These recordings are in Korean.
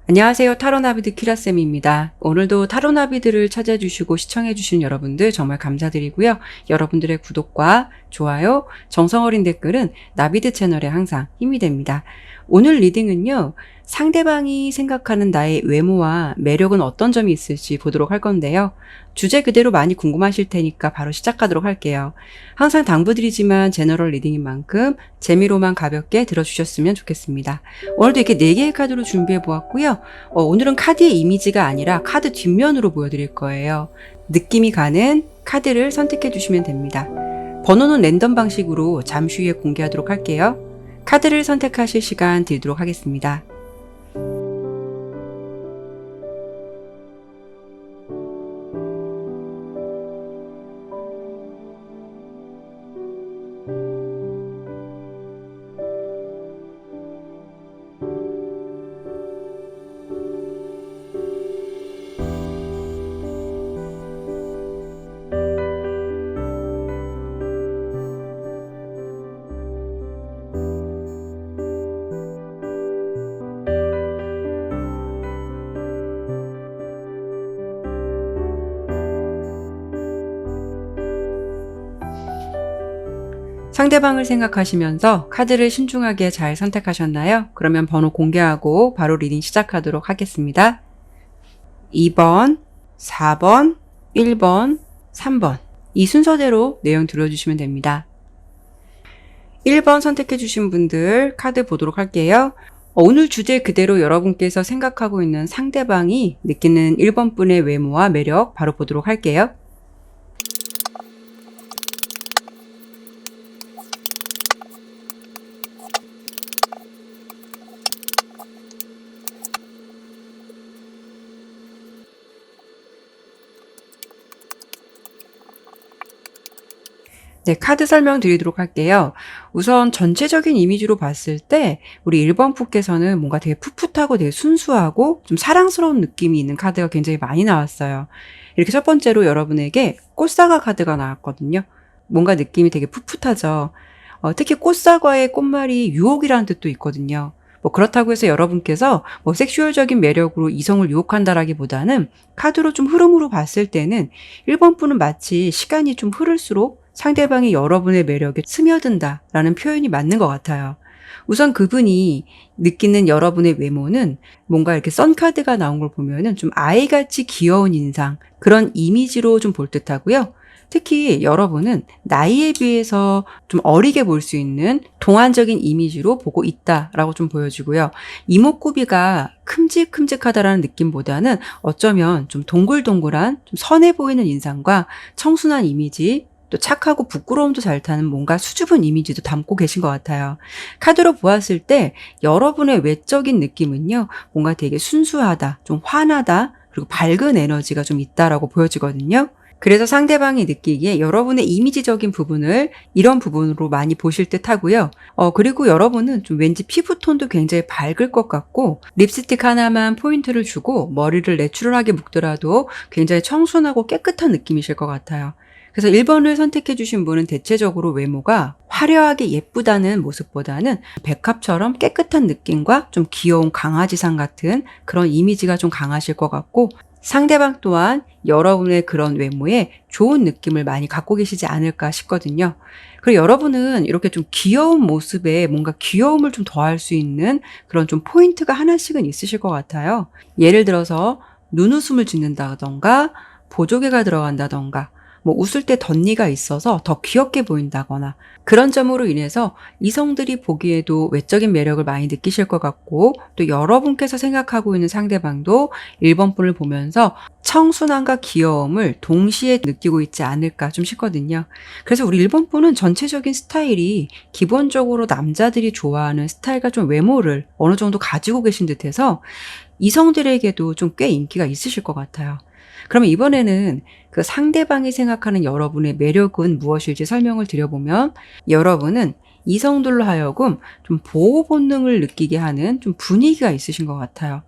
안녕하세요. 타로나비드 키라쌤입니다. 오늘도 타로나비드를 찾아주시고 시청해주신 여러분들 정말 감사드리고요. 여러분들의 구독과 좋아요, 정성어린 댓글은 나비드 채널에 항상 힘이 됩니다. 오늘 리딩은요, 상대방이 생각하는 나의 외모와 매력은 어떤 점이 있을지 보도록 할 건데요. 주제 그대로 많이 궁금하실 테니까 바로 시작하도록 할게요. 항상 당부드리지만 제너럴 리딩인 만큼 재미로만 가볍게 들어주셨으면 좋겠습니다. 오늘도 이렇게 4개의 카드로 준비해 보았고요. 오늘은 카드의 이미지가 아니라 카드 뒷면으로 보여드릴 거예요. 느낌이 가는 카드를 선택해 주시면 됩니다. 번호는 랜덤 방식으로 잠시 후에 공개하도록 할게요. 카드를 선택하실 시간 드리도록 하겠습니다. 상대방을 생각하시면서 카드를 신중하게 잘 선택하셨나요? 그러면 번호 공개하고 바로 리딩 시작하도록 하겠습니다. 2번, 4번, 1번, 3번 이 순서대로 내용 들어주시면 됩니다. 1번 선택해주신 분들 카드 보도록 할게요. 오늘 주제 그대로 여러분께서 생각하고 있는 상대방이 느끼는 1번 분의 외모와 매력 바로 보도록 할게요. 네, 카드 설명 드리도록 할게요. 우선 전체적인 이미지로 봤을 때 우리 1번 분께서는 뭔가 되게 풋풋하고 되게 순수하고 좀 사랑스러운 느낌이 있는 카드가 굉장히 많이 나왔어요. 이렇게 첫 번째로 여러분에게 꽃사과 카드가 나왔거든요. 뭔가 느낌이 되게 풋풋하죠. 특히 꽃사과의 꽃말이 유혹이라는 뜻도 있거든요. 그렇다고 해서 여러분께서 섹슈얼적인 매력으로 이성을 유혹한다라기보다는 카드로 좀 흐름으로 봤을 때는 1번 분은 마치 시간이 좀 흐를수록 상대방이 여러분의 매력에 스며든다라는 표현이 맞는 것 같아요. 우선 그분이 느끼는 여러분의 외모는 뭔가 이렇게 썬카드가 나온 걸 보면은 좀 아이같이 귀여운 인상, 그런 이미지로 좀 볼 듯하고요. 특히 여러분은 나이에 비해서 좀 어리게 볼 수 있는 동안적인 이미지로 보고 있다라고 좀 보여지고요. 이목구비가 큼직큼직하다라는 느낌보다는 어쩌면 좀 동글동글한, 좀 선해 보이는 인상과 청순한 이미지, 또 착하고 부끄러움도 잘 타는 뭔가 수줍은 이미지도 담고 계신 것 같아요. 카드로 보았을 때 여러분의 외적인 느낌은요, 뭔가 되게 순수하다, 좀 환하다, 그리고 밝은 에너지가 좀 있다라고 보여지거든요. 그래서 상대방이 느끼기에 여러분의 이미지적인 부분을 이런 부분으로 많이 보실 듯 하고요. 그리고 여러분은 좀 왠지 피부톤도 굉장히 밝을 것 같고, 립스틱 하나만 포인트를 주고 머리를 내추럴하게 묶더라도 굉장히 청순하고 깨끗한 느낌이실 것 같아요. 그래서 1번을 선택해 주신 분은 대체적으로 외모가 화려하게 예쁘다는 모습보다는 백합처럼 깨끗한 느낌과 좀 귀여운 강아지상 같은 그런 이미지가 좀 강하실 것 같고, 상대방 또한 여러분의 그런 외모에 좋은 느낌을 많이 갖고 계시지 않을까 싶거든요. 그리고 여러분은 이렇게 좀 귀여운 모습에 뭔가 귀여움을 좀 더할 수 있는 그런 좀 포인트가 하나씩은 있으실 것 같아요. 예를 들어서 눈웃음을 짓는다던가 보조개가 들어간다던가 웃을 때 덧니가 있어서 더 귀엽게 보인다거나, 그런 점으로 인해서 이성들이 보기에도 외적인 매력을 많이 느끼실 것 같고, 또 여러분께서 생각하고 있는 상대방도 1번 분을 보면서 청순함과 귀여움을 동시에 느끼고 있지 않을까 좀 싶거든요. 그래서 우리 1번 분은 전체적인 스타일이 기본적으로 남자들이 좋아하는 스타일과 좀 외모를 어느 정도 가지고 계신 듯해서 이성들에게도 좀 꽤 인기가 있으실 것 같아요. 그러면 이번에는 그 상대방이 생각하는 여러분의 매력은 무엇일지 설명을 드려보면, 여러분은 이성들로 하여금 좀 보호 본능을 느끼게 하는 좀 분위기가 있으신 것 같아요.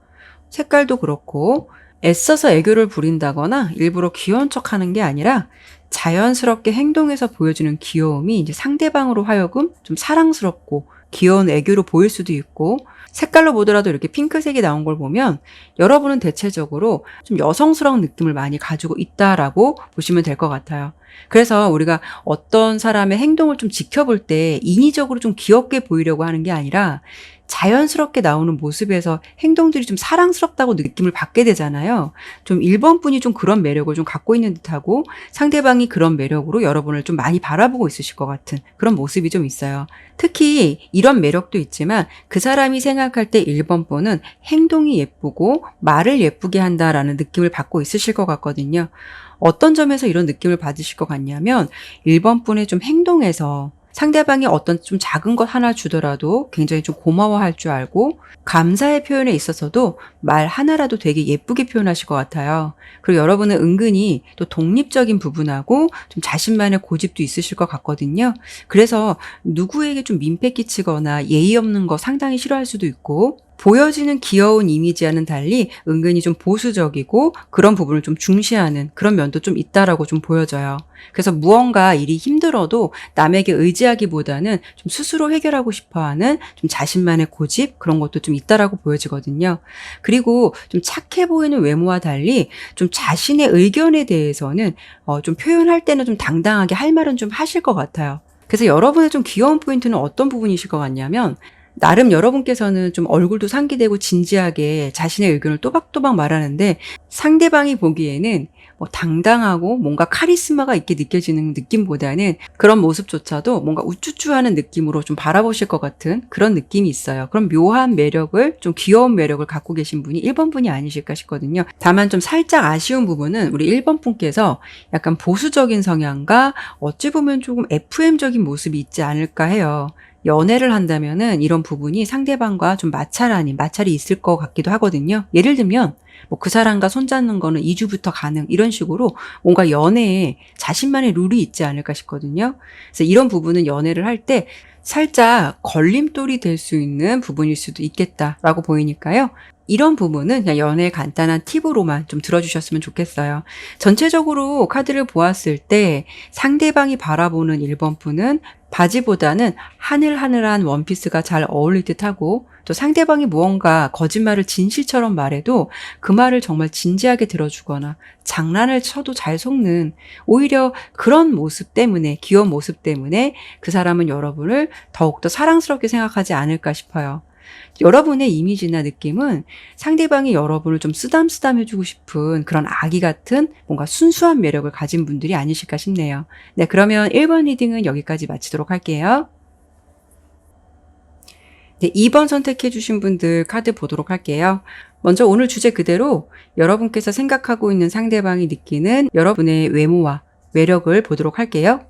색깔도 그렇고 애써서 애교를 부린다거나 일부러 귀여운 척 하는 게 아니라 자연스럽게 행동에서 보여주는 귀여움이 이제 상대방으로 하여금 좀 사랑스럽고 귀여운 애교로 보일 수도 있고, 색깔로 보더라도 이렇게 핑크색이 나온 걸 보면 여러분은 대체적으로 좀 여성스러운 느낌을 많이 가지고 있다라고 보시면 될 것 같아요. 그래서 우리가 어떤 사람의 행동을 좀 지켜볼 때 인위적으로 좀 귀엽게 보이려고 하는 게 아니라 자연스럽게 나오는 모습에서 행동들이 좀 사랑스럽다고 느낌을 받게 되잖아요. 좀 1번 분이 좀 그런 매력을 좀 갖고 있는 듯하고 상대방이 그런 매력으로 여러분을 좀 많이 바라보고 있으실 것 같은 그런 모습이 좀 있어요. 특히 이런 매력도 있지만 그 사람이 생각할 때 1번 분은 행동이 예쁘고 말을 예쁘게 한다라는 느낌을 받고 있으실 것 같거든요. 어떤 점에서 이런 느낌을 받으실 것 같냐면 1번 분의 좀 행동에서 상대방이 어떤 좀 작은 것 하나 주더라도 굉장히 좀 고마워할 줄 알고 감사의 표현에 있어서도 말 하나라도 되게 예쁘게 표현하실 것 같아요. 그리고 여러분은 은근히 또 독립적인 부분하고 좀 자신만의 고집도 있으실 것 같거든요. 그래서 누구에게 좀 민폐 끼치거나 예의 없는 거 상당히 싫어할 수도 있고 보여지는 귀여운 이미지와는 달리 은근히 좀 보수적이고 그런 부분을 좀 중시하는 그런 면도 좀 있다라고 좀 보여져요. 그래서 무언가 일이 힘들어도 남에게 의지하기보다는 좀 스스로 해결하고 싶어하는 좀 자신만의 고집 그런 것도 좀 있다라고 보여지거든요. 그리고 좀 착해 보이는 외모와 달리 좀 자신의 의견에 대해서는 좀 표현할 때는 좀 당당하게 할 말은 좀 하실 것 같아요. 그래서 여러분의 좀 귀여운 포인트는 어떤 부분이실 것 같냐면 나름 여러분께서는 좀 얼굴도 상기되고 진지하게 자신의 의견을 또박또박 말하는데 상대방이 보기에는 뭐 당당하고 뭔가 카리스마가 있게 느껴지는 느낌보다는 그런 모습조차도 뭔가 우쭈쭈하는 느낌으로 좀 바라보실 것 같은 그런 느낌이 있어요. 그런 묘한 매력을 좀 귀여운 매력을 갖고 계신 분이 1번 분이 아니실까 싶거든요. 다만 좀 살짝 아쉬운 부분은 우리 1번 분께서 약간 보수적인 성향과 어찌 보면 조금 FM적인 모습이 있지 않을까 해요. 연애를 한다면은 이런 부분이 상대방과 좀 마찰이 있을 것 같기도 하거든요. 예를 들면 뭐 그 사람과 손잡는 거는 2주부터 가능 이런 식으로 뭔가 연애에 자신만의 룰이 있지 않을까 싶거든요. 그래서 이런 부분은 연애를 할 때 살짝 걸림돌이 될 수 있는 부분일 수도 있겠다라고 보이니까요. 이런 부분은 그냥 연애의 간단한 팁으로만 좀 들어주셨으면 좋겠어요. 전체적으로 카드를 보았을 때 상대방이 바라보는 1번 분은 바지보다는 하늘하늘한 원피스가 잘 어울릴 듯하고 또 상대방이 무언가 거짓말을 진실처럼 말해도 그 말을 정말 진지하게 들어주거나 장난을 쳐도 잘 속는 오히려 그런 모습 때문에 귀여운 모습 때문에 그 사람은 여러분을 더욱더 사랑스럽게 생각하지 않을까 싶어요. 여러분의 이미지나 느낌은 상대방이 여러분을 좀 쓰담쓰담 해주고 싶은 그런 아기 같은 뭔가 순수한 매력을 가진 분들이 아니실까 싶네요. 네, 그러면 1번 리딩은 여기까지 마치도록 할게요. 네, 2번 선택해 주신 분들 카드 보도록 할게요. 먼저 오늘 주제 그대로 여러분께서 생각하고 있는 상대방이 느끼는 여러분의 외모와 매력을 보도록 할게요.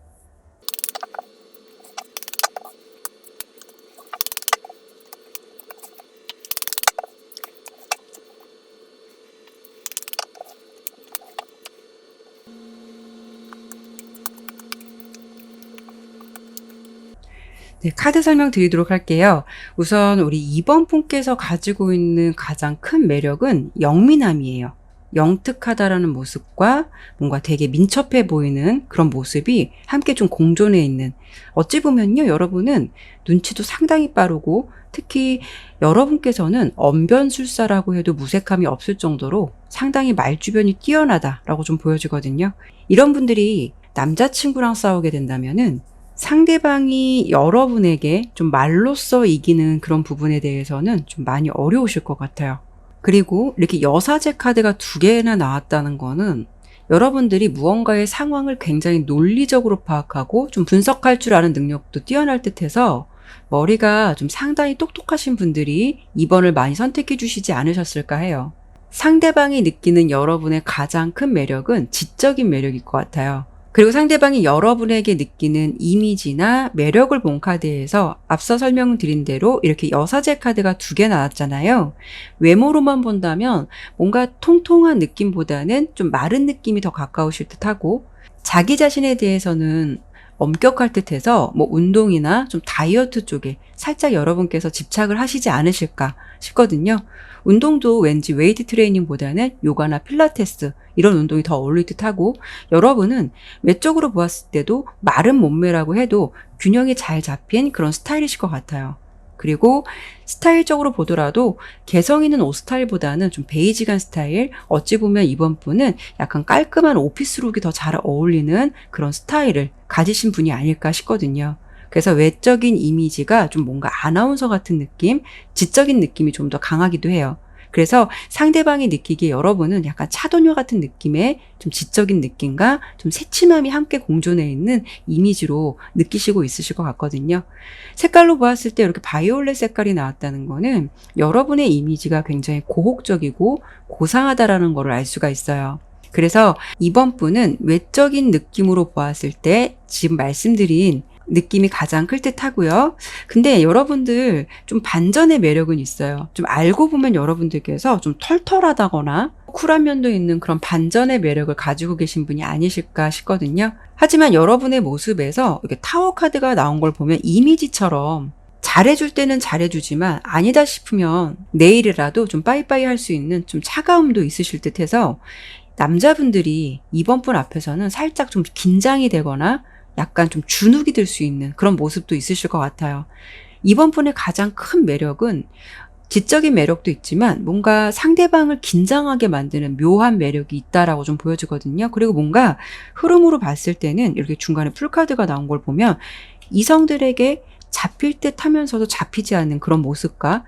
네, 카드 설명 드리도록 할게요. 우선 우리 2번 분께서 가지고 있는 가장 큰 매력은 영민함이에요. 영특하다라는 모습과 뭔가 되게 민첩해 보이는 그런 모습이 함께 좀 공존해 있는 어찌 보면요, 여러분은 눈치도 상당히 빠르고 특히 여러분께서는 언변술사라고 해도 무색함이 없을 정도로 상당히 말주변이 뛰어나다라고 좀 보여지거든요. 이런 분들이 남자친구랑 싸우게 된다면은 상대방이 여러분에게 좀 말로써 이기는 그런 부분에 대해서는 좀 많이 어려우실 것 같아요. 그리고 이렇게 여사제 카드가 2개나 나왔다는 거는 여러분들이 무언가의 상황을 굉장히 논리적으로 파악하고 좀 분석할 줄 아는 능력도 뛰어날 듯해서 머리가 좀 상당히 똑똑하신 분들이 2번을 많이 선택해 주시지 않으셨을까 해요. 상대방이 느끼는 여러분의 가장 큰 매력은 지적인 매력일 것 같아요. 그리고 상대방이 여러분에게 느끼는 이미지나 매력을 본 카드에서 앞서 설명드린 대로 이렇게 여사제 카드가 2개 나왔잖아요. 외모로만 본다면 뭔가 통통한 느낌보다는 좀 마른 느낌이 더 가까우실 듯하고 자기 자신에 대해서는 엄격할 듯해서 뭐 운동이나 좀 다이어트 쪽에 살짝 여러분께서 집착을 하시지 않으실까 싶거든요. 운동도 왠지 웨이트 트레이닝보다는 요가나 필라테스 이런 운동이 더 어울릴 듯하고 여러분은 외적으로 보았을 때도 마른 몸매라고 해도 균형이 잘 잡힌 그런 스타일이실 것 같아요. 그리고 스타일적으로 보더라도 개성 있는 옷 스타일보다는 좀 베이직한 스타일, 어찌 보면 이번 분은 약간 깔끔한 오피스룩이 더 잘 어울리는 그런 스타일을 가지신 분이 아닐까 싶거든요. 그래서 외적인 이미지가 좀 뭔가 아나운서 같은 느낌, 지적인 느낌이 좀 더 강하기도 해요. 그래서 상대방이 느끼기에 여러분은 약간 차도녀 같은 느낌의 좀 지적인 느낌과 좀 새침함이 함께 공존해 있는 이미지로 느끼시고 있으실 것 같거든요. 색깔로 보았을 때 이렇게 바이올렛 색깔이 나왔다는 거는 여러분의 이미지가 굉장히 고혹적이고 고상하다라는 것을 알 수가 있어요. 그래서 이번 분은 외적인 느낌으로 보았을 때 지금 말씀드린 느낌이 가장 클 듯 하고요. 근데 여러분들 좀 반전의 매력은 있어요. 좀 알고 보면 여러분들께서 좀 털털하다거나 쿨한 면도 있는 그런 반전의 매력을 가지고 계신 분이 아니실까 싶거든요. 하지만 여러분의 모습에서 이렇게 타워 카드가 나온 걸 보면 이미지처럼 잘해줄 때는 잘해주지만 아니다 싶으면 내일이라도 좀 빠이빠이 할 수 있는 좀 차가움도 있으실 듯 해서 남자분들이 이번 분 앞에서는 살짝 좀 긴장이 되거나 약간 좀 주눅이 들 수 있는 그런 모습도 있으실 것 같아요. 이번 분의 가장 큰 매력은 지적인 매력도 있지만 뭔가 상대방을 긴장하게 만드는 묘한 매력이 있다라고 좀 보여지거든요. 그리고 뭔가 흐름으로 봤을 때는 이렇게 중간에 풀카드가 나온 걸 보면 이성들에게 잡힐 듯 하면서도 잡히지 않는 그런 모습과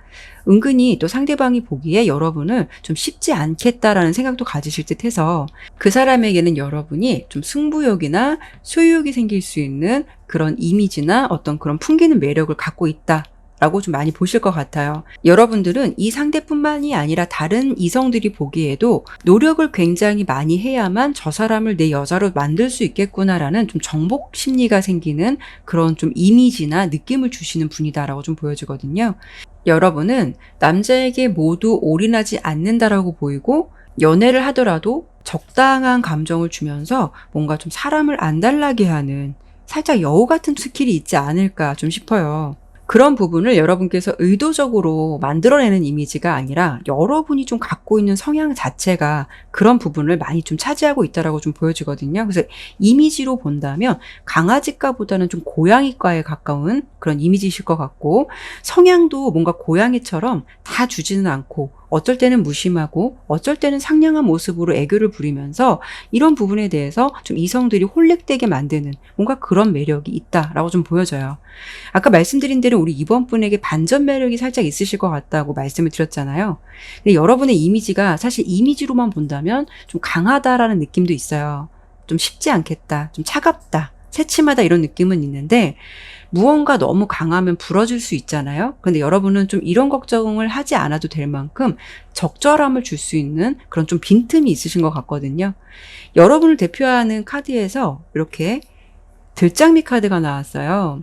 은근히 또 상대방이 보기에 여러분을 좀 쉽지 않겠다라는 생각도 가지실 듯 해서 그 사람에게는 여러분이 좀 승부욕이나 소유욕이 생길 수 있는 그런 이미지나 어떤 그런 풍기는 매력을 갖고 있다. 라고 좀 많이 보실 것 같아요. 여러분들은 이 상대뿐만이 아니라 다른 이성들이 보기에도 노력을 굉장히 많이 해야만 저 사람을 내 여자로 만들 수 있겠구나라는 좀 정복 심리가 생기는 그런 좀 이미지나 느낌을 주시는 분이다라고 좀 보여지거든요. 여러분은 남자에게 모두 올인하지 않는다라고 보이고 연애를 하더라도 적당한 감정을 주면서 뭔가 좀 사람을 안달나게 하는 살짝 여우 같은 스킬이 있지 않을까 좀 싶어요. 그런 부분을 여러분께서 의도적으로 만들어내는 이미지가 아니라 여러분이 좀 갖고 있는 성향 자체가 그런 부분을 많이 좀 차지하고 있다라고 좀 보여지거든요. 그래서 이미지로 본다면 강아지과보다는 좀 고양이과에 가까운 그런 이미지이실 것 같고 성향도 뭔가 고양이처럼 다 주지는 않고 어쩔 때는 무심하고 어쩔 때는 상냥한 모습으로 애교를 부리면서 이런 부분에 대해서 좀 이성들이 홀릭되게 만드는 뭔가 그런 매력이 있다라고 좀 보여져요. 아까 말씀드린 대로 우리 이번 분에게 반전 매력이 살짝 있으실 것 같다고 말씀을 드렸잖아요. 근데 여러분의 이미지가 사실 이미지로만 본다면 좀 강하다라는 느낌도 있어요. 좀 쉽지 않겠다, 좀 차갑다, 새침하다 이런 느낌은 있는데 무언가 너무 강하면 부러질 수 있잖아요. 근데 여러분은 좀 이런 걱정을 하지 않아도 될 만큼 적절함을 줄 수 있는 그런 좀 빈틈이 있으신 것 같거든요. 여러분을 대표하는 카드에서 이렇게 들장미 카드가 나왔어요.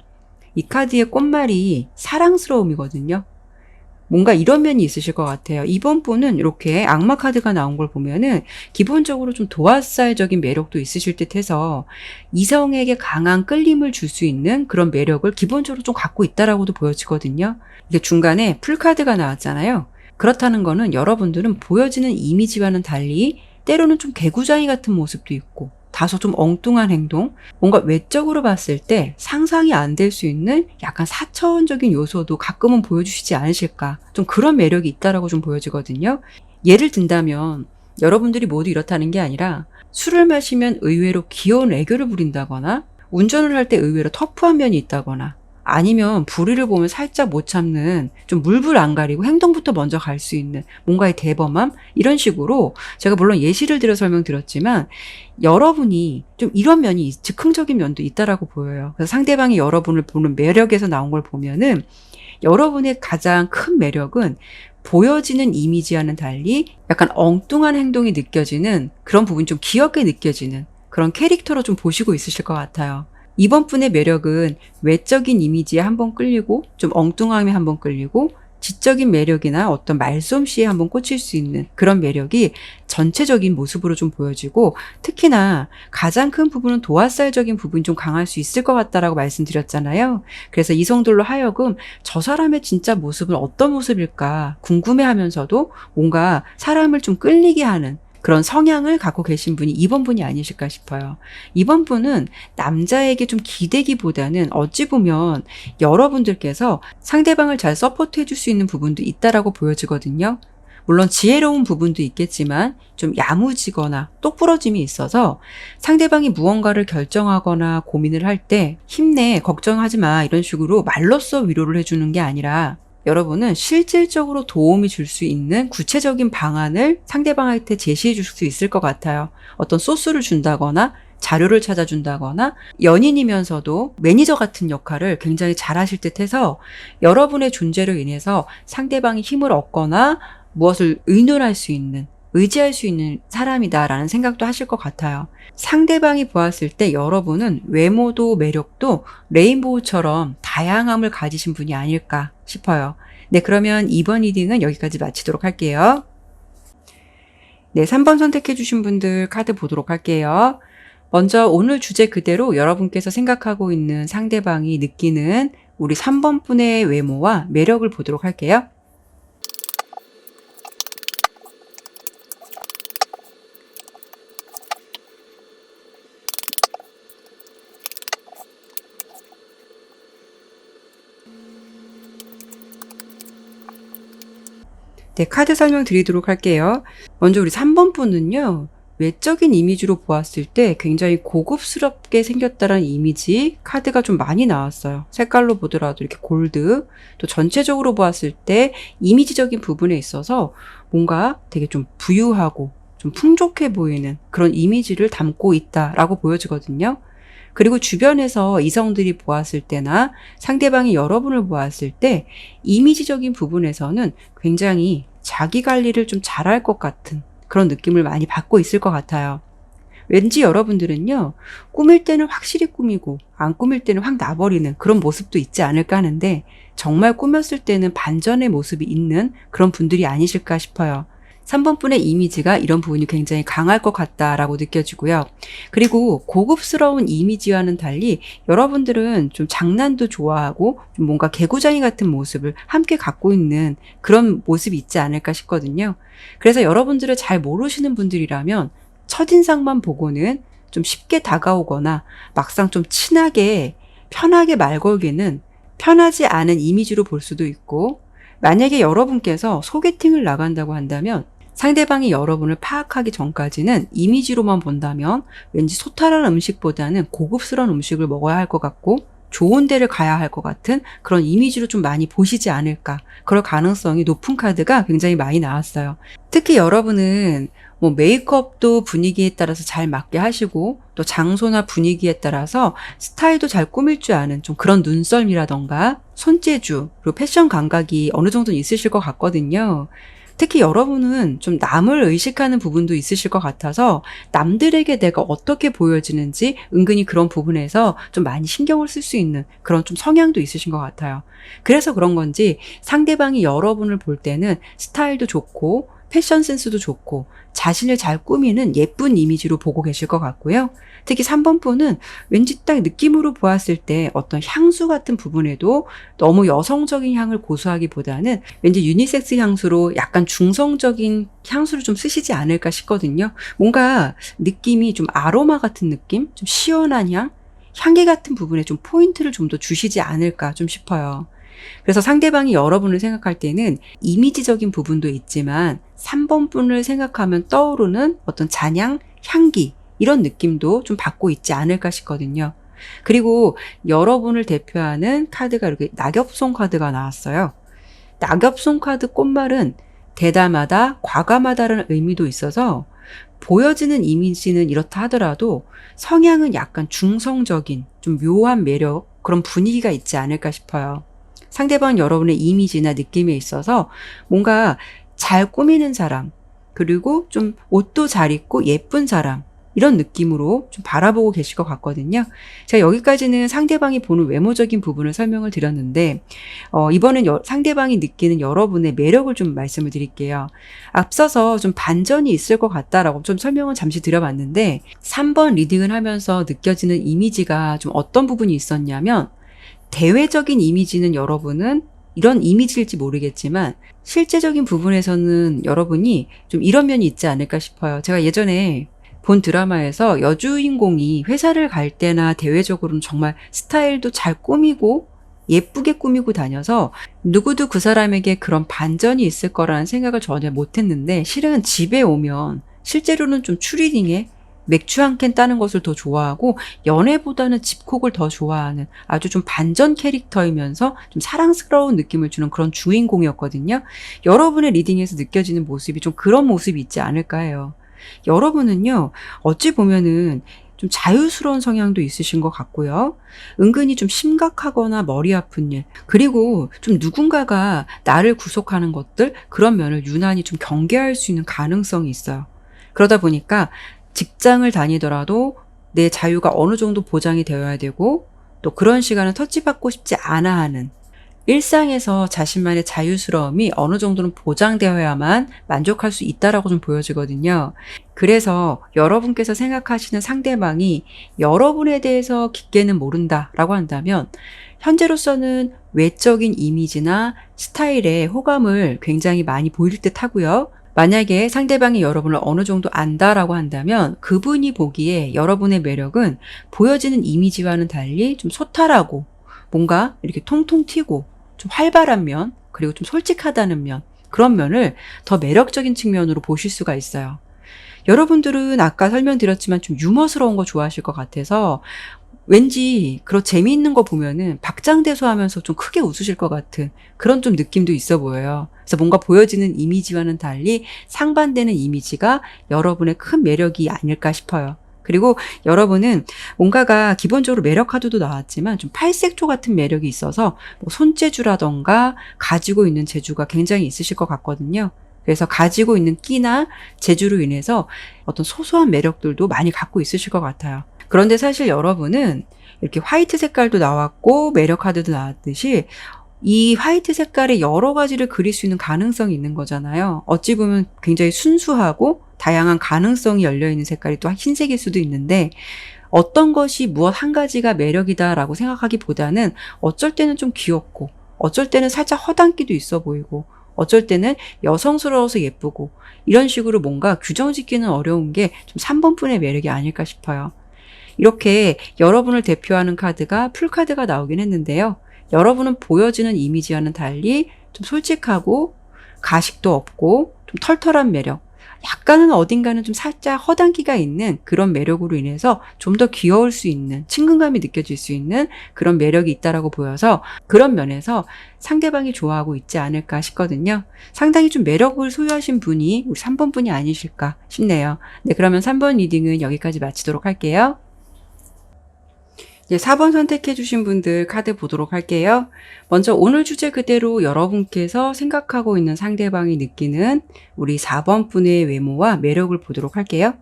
이 카드의 꽃말이 사랑스러움이거든요. 뭔가 이런 면이 있으실 것 같아요. 이번 분은 이렇게 악마 카드가 나온 걸 보면은 기본적으로 좀 도화살적인 매력도 있으실 듯 해서 이성에게 강한 끌림을 줄 수 있는 그런 매력을 기본적으로 좀 갖고 있다라고도 보여지거든요. 이게 중간에 풀 카드가 나왔잖아요. 그렇다는 거는 여러분들은 보여지는 이미지와는 달리 때로는 좀 개구장이 같은 모습도 있고 다소 좀 엉뚱한 행동, 뭔가 외적으로 봤을 때 상상이 안 될 수 있는 약간 사차원적인 요소도 가끔은 보여주시지 않으실까. 좀 그런 매력이 있다라고 좀 보여지거든요. 예를 든다면 여러분들이 모두 이렇다는 게 아니라 술을 마시면 의외로 귀여운 애교를 부린다거나 운전을 할 때 의외로 터프한 면이 있다거나 아니면 불의를 보면 살짝 못 참는 좀 물불 안 가리고 행동부터 먼저 갈 수 있는 뭔가의 대범함 이런 식으로 제가 물론 예시를 들어 설명드렸지만 여러분이 좀 이런 면이 즉흥적인 면도 있다라고 보여요. 그래서 상대방이 여러분을 보는 매력에서 나온 걸 보면은 여러분의 가장 큰 매력은 보여지는 이미지와는 달리 약간 엉뚱한 행동이 느껴지는 그런 부분이 좀 귀엽게 느껴지는 그런 캐릭터로 좀 보시고 있으실 것 같아요. 이번 분의 매력은 외적인 이미지에 한번 끌리고 좀 엉뚱함에 한번 끌리고 지적인 매력이나 어떤 말솜씨에 한번 꽂힐 수 있는 그런 매력이 전체적인 모습으로 좀 보여지고 특히나 가장 큰 부분은 도화살적인 부분이 좀 강할 수 있을 것 같다라고 말씀드렸잖아요. 그래서 이성들로 하여금 저 사람의 진짜 모습은 어떤 모습일까 궁금해하면서도 뭔가 사람을 좀 끌리게 하는 그런 성향을 갖고 계신 분이 2번 분이 아니실까 싶어요. 2번 분은 남자에게 좀 기대기보다는 어찌 보면 여러분들께서 상대방을 잘 서포트해 줄 수 있는 부분도 있다라고 보여지거든요. 물론 지혜로운 부분도 있겠지만 좀 야무지거나 똑부러짐이 있어서 상대방이 무언가를 결정하거나 고민을 할 때 힘내, 걱정하지 마 이런 식으로 말로써 위로를 해주는 게 아니라 여러분은 실질적으로 도움이 줄 수 있는 구체적인 방안을 상대방한테 제시해 줄 수 있을 것 같아요. 어떤 소스를 준다거나 자료를 찾아준다거나 연인이면서도 매니저 같은 역할을 굉장히 잘하실 듯해서 여러분의 존재로 인해서 상대방이 힘을 얻거나 무엇을 의논할 수 있는, 의지할 수 있는 사람이다라는 생각도 하실 것 같아요. 상대방이 보았을 때 여러분은 외모도 매력도 레인보우처럼 다양함을 가지신 분이 아닐까 싶어요. 네, 그러면 2번 리딩은 여기까지 마치도록 할게요. 네, 3번 선택해 주신 분들 카드 보도록 할게요. 먼저 오늘 주제 그대로 여러분께서 생각하고 있는 상대방이 느끼는 우리 3번 분의 외모와 매력을 보도록 할게요. 네, 카드 설명 드리도록 할게요. 먼저 우리 3번 분은요, 외적인 이미지로 보았을 때 굉장히 고급스럽게 생겼다는 이미지 카드가 좀 많이 나왔어요. 색깔로 보더라도 이렇게 골드, 또 전체적으로 보았을 때 이미지적인 부분에 있어서 뭔가 되게 좀 부유하고 좀 풍족해 보이는 그런 이미지를 담고 있다라고 보여지거든요. 그리고 주변에서 이성들이 보았을 때나 상대방이 여러분을 보았을 때 이미지적인 부분에서는 굉장히 자기 관리를 좀 잘할 것 같은 그런 느낌을 많이 받고 있을 것 같아요. 왠지 여러분들은요, 꾸밀 때는 확실히 꾸미고 안 꾸밀 때는 확 놔버리는 그런 모습도 있지 않을까 하는데 정말 꾸몄을 때는 반전의 모습이 있는 그런 분들이 아니실까 싶어요. 3번 분의 이미지가 이런 부분이 굉장히 강할 것 같다라고 느껴지고요. 그리고 고급스러운 이미지와는 달리 여러분들은 좀 장난도 좋아하고 좀 뭔가 개구장이 같은 모습을 함께 갖고 있는 그런 모습이 있지 않을까 싶거든요. 그래서 여러분들을 잘 모르시는 분들이라면 첫인상만 보고는 좀 쉽게 다가오거나 막상 좀 친하게 편하게 말 걸기는 편하지 않은 이미지로 볼 수도 있고, 만약에 여러분께서 소개팅을 나간다고 한다면 상대방이 여러분을 파악하기 전까지는 이미지로만 본다면 왠지 소탈한 음식보다는 고급스러운 음식을 먹어야 할 것 같고 좋은 데를 가야 할 것 같은 그런 이미지로 좀 많이 보시지 않을까, 그럴 가능성이 높은 카드가 굉장히 많이 나왔어요. 특히 여러분은 뭐 메이크업도 분위기에 따라서 잘 맞게 하시고 또 장소나 분위기에 따라서 스타일도 잘 꾸밀 줄 아는 좀 그런 눈썰미라던가 손재주 그리고 패션 감각이 어느 정도는 있으실 것 같거든요. 특히 여러분은 좀 남을 의식하는 부분도 있으실 것 같아서 남들에게 내가 어떻게 보여지는지 은근히 그런 부분에서 좀 많이 신경을 쓸 수 있는 그런 좀 성향도 있으신 것 같아요. 그래서 그런 건지 상대방이 여러분을 볼 때는 스타일도 좋고 패션 센스도 좋고 자신을 잘 꾸미는 예쁜 이미지로 보고 계실 것 같고요. 특히 3번 분은 왠지 딱 느낌으로 보았을 때 어떤 향수 같은 부분에도 너무 여성적인 향을 고수하기보다는 왠지 유니섹스 향수로 약간 중성적인 향수를 좀 쓰시지 않을까 싶거든요. 뭔가 느낌이 좀 아로마 같은 느낌? 좀 시원한 향? 향기 같은 부분에 좀 포인트를 좀 더 주시지 않을까 좀 싶어요. 그래서 상대방이 여러분을 생각할 때는 이미지적인 부분도 있지만 3번 분을 생각하면 떠오르는 어떤 잔향, 향기 이런 느낌도 좀 받고 있지 않을까 싶거든요. 그리고 여러분을 대표하는 카드가 이렇게 낙엽송 카드가 나왔어요. 낙엽송 카드 꽃말은 대담하다, 과감하다라는 의미도 있어서 보여지는 이미지는 이렇다 하더라도 성향은 약간 중성적인 좀 묘한 매력, 그런 분위기가 있지 않을까 싶어요. 상대방 여러분의 이미지나 느낌에 있어서 뭔가 잘 꾸미는 사람, 그리고 좀 옷도 잘 입고 예쁜 사람, 이런 느낌으로 좀 바라보고 계실 것 같거든요. 제가 여기까지는 상대방이 보는 외모적인 부분을 설명을 드렸는데 이번엔 상대방이 느끼는 여러분의 매력을 좀 말씀을 드릴게요. 앞서서 좀 반전이 있을 것 같다라고 좀 설명을 잠시 드려봤는데 3번 리딩을 하면서 느껴지는 이미지가 좀 어떤 부분이 있었냐면 대외적인 이미지는 여러분은 이런 이미지일지 모르겠지만 실제적인 부분에서는 여러분이 좀 이런 면이 있지 않을까 싶어요. 제가 예전에 본 드라마에서 여주인공이 회사를 갈 때나 대외적으로는 정말 스타일도 잘 꾸미고 예쁘게 꾸미고 다녀서 누구도 그 사람에게 그런 반전이 있을 거라는 생각을 전혀 못했는데, 실은 집에 오면 실제로는 좀 추리닝에 맥주 한 캔 따는 것을 더 좋아하고 연애보다는 집콕을 더 좋아하는 아주 좀 반전 캐릭터이면서 좀 사랑스러운 느낌을 주는 그런 주인공이었거든요. 여러분의 리딩에서 느껴지는 모습이 좀 그런 모습이 있지 않을까 해요. 여러분은요, 어찌 보면은 좀 자유스러운 성향도 있으신 것 같고요. 은근히 좀 심각하거나 머리 아픈 일, 그리고 좀 누군가가 나를 구속하는 것들, 그런 면을 유난히 좀 경계할 수 있는 가능성이 있어요. 그러다 보니까 직장을 다니더라도 내 자유가 어느 정도 보장이 되어야 되고, 또 그런 시간을 터치받고 싶지 않아 하는, 일상에서 자신만의 자유스러움이 어느 정도는 보장되어야만 만족할 수 있다라고 좀 보여지거든요. 그래서 여러분께서 생각하시는 상대방이 여러분에 대해서 깊게는 모른다라고 한다면, 현재로서는 외적인 이미지나 스타일에 호감을 굉장히 많이 보일 듯 하고요. 만약에 상대방이 여러분을 어느 정도 안다라고 한다면 그분이 보기에 여러분의 매력은 보여지는 이미지와는 달리 좀 소탈하고 뭔가 이렇게 통통 튀고 좀 활발한 면, 그리고 좀 솔직하다는 면, 그런 면을 더 매력적인 측면으로 보실 수가 있어요. 여러분들은 아까 설명드렸지만 좀 유머스러운 거 좋아하실 것 같아서 왠지 그런 재미있는 거 보면은 박장대소하면서 좀 크게 웃으실 것 같은 그런 좀 느낌도 있어 보여요. 그래서 뭔가 보여지는 이미지와는 달리 상반되는 이미지가 여러분의 큰 매력이 아닐까 싶어요. 그리고 여러분은 뭔가가 기본적으로 매력 카드도 나왔지만 좀 팔색조 같은 매력이 있어서 뭐 손재주라던가 가지고 있는 재주가 굉장히 있으실 것 같거든요. 그래서 가지고 있는 끼나 재주로 인해서 어떤 소소한 매력들도 많이 갖고 있으실 것 같아요. 그런데 사실 여러분은 이렇게 화이트 색깔도 나왔고 매력 카드도 나왔듯이 이 화이트 색깔의 여러 가지를 그릴 수 있는 가능성이 있는 거잖아요. 어찌 보면 굉장히 순수하고 다양한 가능성이 열려있는 색깔이 또 흰색일 수도 있는데, 어떤 것이 무엇 한 가지가 매력이다라고 생각하기보다는 어쩔 때는 좀 귀엽고, 어쩔 때는 살짝 허당기도 있어 보이고, 어쩔 때는 여성스러워서 예쁘고, 이런 식으로 뭔가 규정 짓기는 어려운 게 좀 3번분의 매력이 아닐까 싶어요. 이렇게 여러분을 대표하는 카드가 풀카드가 나오긴 했는데요. 여러분은 보여지는 이미지와는 달리 좀 솔직하고 가식도 없고 좀 털털한 매력, 약간은 어딘가는 좀 살짝 허당기가 있는 그런 매력으로 인해서 좀 더 귀여울 수 있는, 친근감이 느껴질 수 있는 그런 매력이 있다라고 보여서 그런 면에서 상대방이 좋아하고 있지 않을까 싶거든요. 상당히 좀 매력을 소유하신 분이 우리 3번 분이 아니실까 싶네요. 네, 그러면 3번 리딩은 여기까지 마치도록 할게요. 네, 4번 선택해 주신 분들 카드 보도록 할게요. 먼저 오늘 주제 그대로 여러분께서 생각하고 있는 상대방이 느끼는 우리 4번 분의 외모와 매력을 보도록 할게요.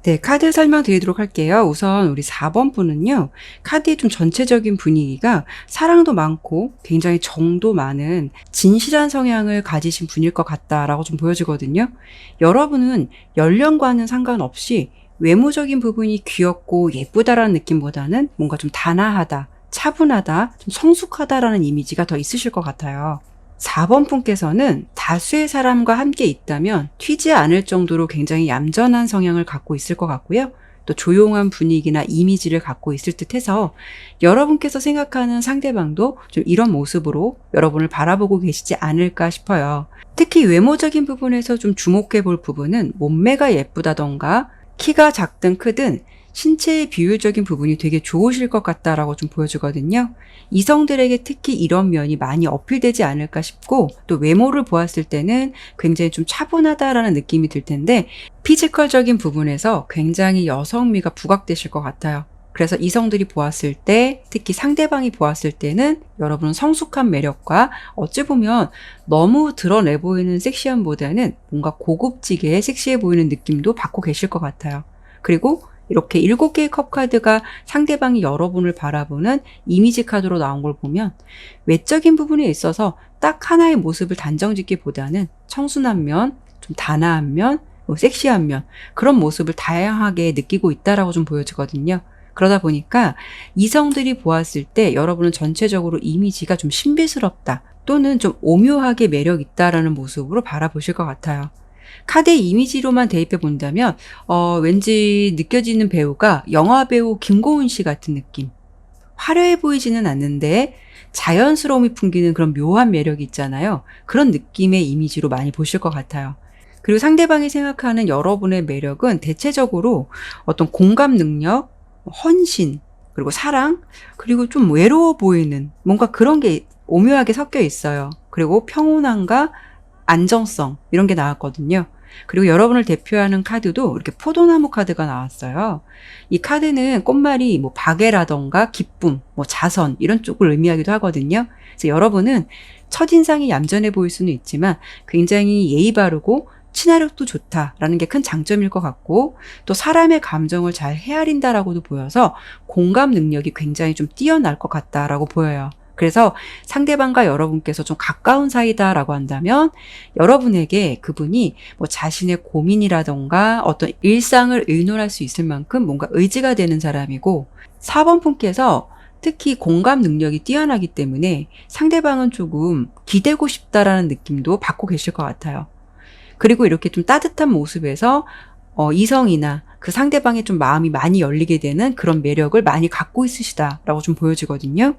네, 카드 설명드리도록 할게요. 우선 우리 4번 분은요, 카드의 좀 전체적인 분위기가 사랑도 많고 굉장히 정도 많은 진실한 성향을 가지신 분일 것 같다라고 좀 보여지거든요. 여러분은 연령과는 상관없이 외모적인 부분이 귀엽고 예쁘다라는 느낌보다는 뭔가 좀 단아하다, 차분하다, 좀 성숙하다라는 이미지가 더 있으실 것 같아요. 4번 분께서는 다수의 사람과 함께 있다면 튀지 않을 정도로 굉장히 얌전한 성향을 갖고 있을 것 같고요. 또 조용한 분위기나 이미지를 갖고 있을 듯 해서 여러분께서 생각하는 상대방도 좀 이런 모습으로 여러분을 바라보고 계시지 않을까 싶어요. 특히 외모적인 부분에서 좀 주목해 볼 부분은 몸매가 예쁘다던가 키가 작든 크든 신체의 비율적인 부분이 되게 좋으실 것 같다라고 좀 보여주거든요. 이성들에게 특히 이런 면이 많이 어필되지 않을까 싶고, 또 외모를 보았을 때는 굉장히 좀 차분하다라는 느낌이 들 텐데 피지컬적인 부분에서 굉장히 여성미가 부각되실 것 같아요. 그래서 이성들이 보았을 때, 특히 상대방이 보았을 때는 여러분은 성숙한 매력과 어찌 보면 너무 드러내 보이는 섹시함보다는 뭔가 고급지게 섹시해 보이는 느낌도 받고 계실 것 같아요. 그리고 이렇게 7개의 컵 카드가 상대방이 여러분을 바라보는 이미지 카드로 나온 걸 보면 외적인 부분에 있어서 딱 하나의 모습을 단정짓기보다는 청순한 면, 좀 단아한 면, 섹시한 면, 그런 모습을 다양하게 느끼고 있다라고 좀 보여지거든요. 그러다 보니까 이성들이 보았을 때 여러분은 전체적으로 이미지가 좀 신비스럽다 또는 좀 오묘하게 매력 있다라는 모습으로 바라보실 것 같아요. 카드의 이미지로만 대입해 본다면 왠지 느껴지는 배우가 영화배우 김고은 씨 같은 느낌. 화려해 보이지는 않는데 자연스러움이 풍기는 그런 묘한 매력이 있잖아요. 그런 느낌의 이미지로 많이 보실 것 같아요. 그리고 상대방이 생각하는 여러분의 매력은 대체적으로 어떤 공감 능력, 헌신, 그리고 사랑, 그리고 좀 외로워 보이는 뭔가 그런 게 오묘하게 섞여 있어요. 그리고 평온함과 안정성 이런 게 나왔거든요. 그리고 여러분을 대표하는 카드도 이렇게 포도나무 카드가 나왔어요. 이 카드는 꽃말이 뭐 박애라던가 기쁨, 뭐 자선 이런 쪽을 의미하기도 하거든요. 그래서 여러분은 첫인상이 얌전해 보일 수는 있지만 굉장히 예의 바르고 친화력도 좋다라는 게 큰 장점일 것 같고 또 사람의 감정을 잘 헤아린다라고도 보여서 공감 능력이 굉장히 좀 뛰어날 것 같다라고 보여요. 그래서 상대방과 여러분께서 좀 가까운 사이다라고 한다면 여러분에게 그분이 뭐 자신의 고민이라던가 어떤 일상을 의논할 수 있을 만큼 뭔가 의지가 되는 사람이고 4번 분께서 특히 공감 능력이 뛰어나기 때문에 상대방은 조금 기대고 싶다라는 느낌도 받고 계실 것 같아요. 그리고 이렇게 좀 따뜻한 모습에서 이성이나 그 상대방의 좀 마음이 많이 열리게 되는 그런 매력을 많이 갖고 있으시다라고 좀 보여지거든요.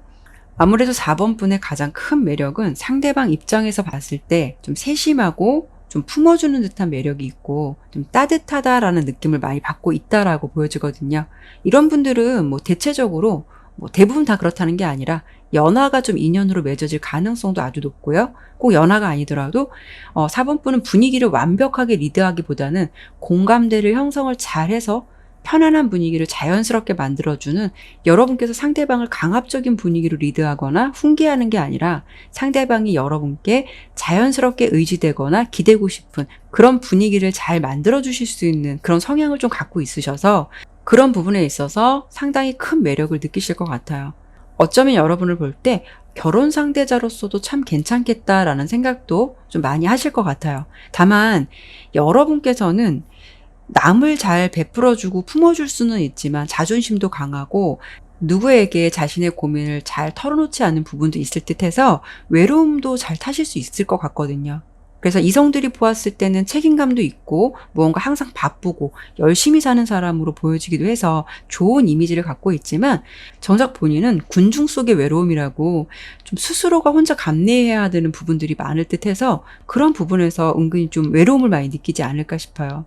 아무래도 4번 분의 가장 큰 매력은 상대방 입장에서 봤을 때 좀 세심하고 좀 품어주는 듯한 매력이 있고 좀 따뜻하다라는 느낌을 많이 받고 있다라고 보여지거든요. 이런 분들은 뭐 대체적으로 뭐 대부분 다 그렇다는 게 아니라 연하가 좀 인연으로 맺어질 가능성도 아주 높고요. 꼭 연하가 아니더라도 4번 분은 분위기를 완벽하게 리드하기보다는 공감대를 형성을 잘해서 편안한 분위기를 자연스럽게 만들어주는 여러분께서 상대방을 강압적인 분위기로 리드하거나 훈계하는 게 아니라 상대방이 여러분께 자연스럽게 의지되거나 기대고 싶은 그런 분위기를 잘 만들어주실 수 있는 그런 성향을 좀 갖고 있으셔서 그런 부분에 있어서 상당히 큰 매력을 느끼실 것 같아요. 어쩌면 여러분을 볼 때 결혼 상대자로서도 참 괜찮겠다라는 생각도 좀 많이 하실 것 같아요. 다만 여러분께서는 남을 잘 베풀어주고 품어줄 수는 있지만 자존심도 강하고 누구에게 자신의 고민을 잘 털어놓지 않는 부분도 있을 듯해서 외로움도 잘 타실 수 있을 것 같거든요. 그래서 이성들이 보았을 때는 책임감도 있고 무언가 항상 바쁘고 열심히 사는 사람으로 보여지기도 해서 좋은 이미지를 갖고 있지만 정작 본인은 군중 속의 외로움이라고 좀 스스로가 혼자 감내해야 되는 부분들이 많을 듯해서 그런 부분에서 은근히 좀 외로움을 많이 느끼지 않을까 싶어요.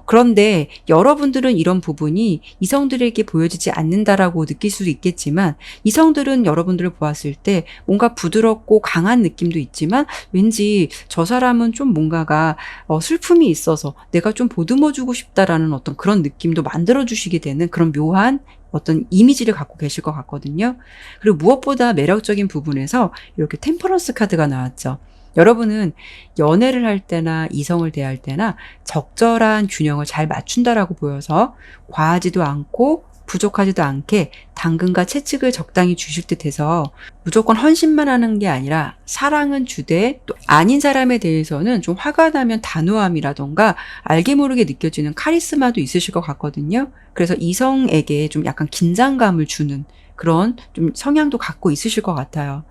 그런데 여러분들은 이런 부분이 이성들에게 보여지지 않는다라고 느낄 수도 있겠지만 이성들은 여러분들을 보았을 때 뭔가 부드럽고 강한 느낌도 있지만 왠지 저 사람은 좀 뭔가가 슬픔이 있어서 내가 좀 보듬어주고 싶다라는 어떤 그런 느낌도 만들어주시게 되는 그런 묘한 어떤 이미지를 갖고 계실 것 같거든요. 그리고 무엇보다 매력적인 부분에서 이렇게 템퍼런스 카드가 나왔죠. 여러분은 연애를 할 때나 이성을 대할 때나 적절한 균형을 잘 맞춘다라고 보여서 과하지도 않고 부족하지도 않게 당근과 채찍을 적당히 주실 듯해서 무조건 헌신만 하는 게 아니라 사랑은 주되 또 아닌 사람에 대해서는 좀 화가 나면 단호함이라던가 알게 모르게 느껴지는 카리스마도 있으실 것 같거든요. 그래서 이성에게 좀 약간 긴장감을 주는 그런 좀 성향도 갖고 있으실 것 같아요.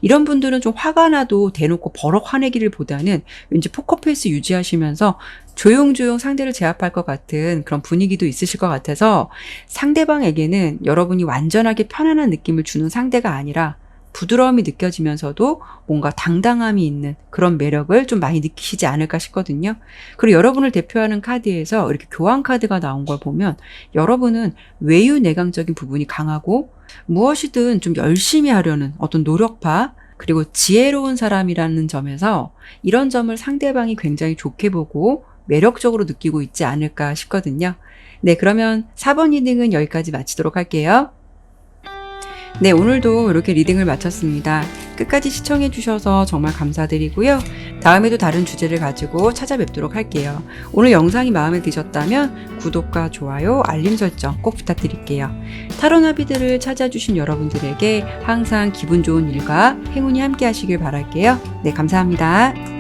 이런 분들은 좀 화가 나도 대놓고 버럭 화내기를 보다는 왠지 포커페이스 유지하시면서 조용조용 상대를 제압할 것 같은 그런 분위기도 있으실 것 같아서 상대방에게는 여러분이 완전하게 편안한 느낌을 주는 상대가 아니라 부드러움이 느껴지면서도 뭔가 당당함이 있는 그런 매력을 좀 많이 느끼시지 않을까 싶거든요. 그리고 여러분을 대표하는 카드에서 이렇게 교환 카드가 나온 걸 보면 여러분은 외유내강적인 부분이 강하고 무엇이든 좀 열심히 하려는 어떤 노력파 그리고 지혜로운 사람이라는 점에서 이런 점을 상대방이 굉장히 좋게 보고 매력적으로 느끼고 있지 않을까 싶거든요. 네, 그러면 4번 리딩은 여기까지 마치도록 할게요. 네, 오늘도 이렇게 리딩을 마쳤습니다. 끝까지 시청해 주셔서 정말 감사드리고요. 다음에도 다른 주제를 가지고 찾아뵙도록 할게요. 오늘 영상이 마음에 드셨다면 구독과 좋아요, 알림 설정 꼭 부탁드릴게요. 타로 나비들을 찾아주신 여러분들에게 항상 기분 좋은 일과 행운이 함께 하시길 바랄게요. 네, 감사합니다.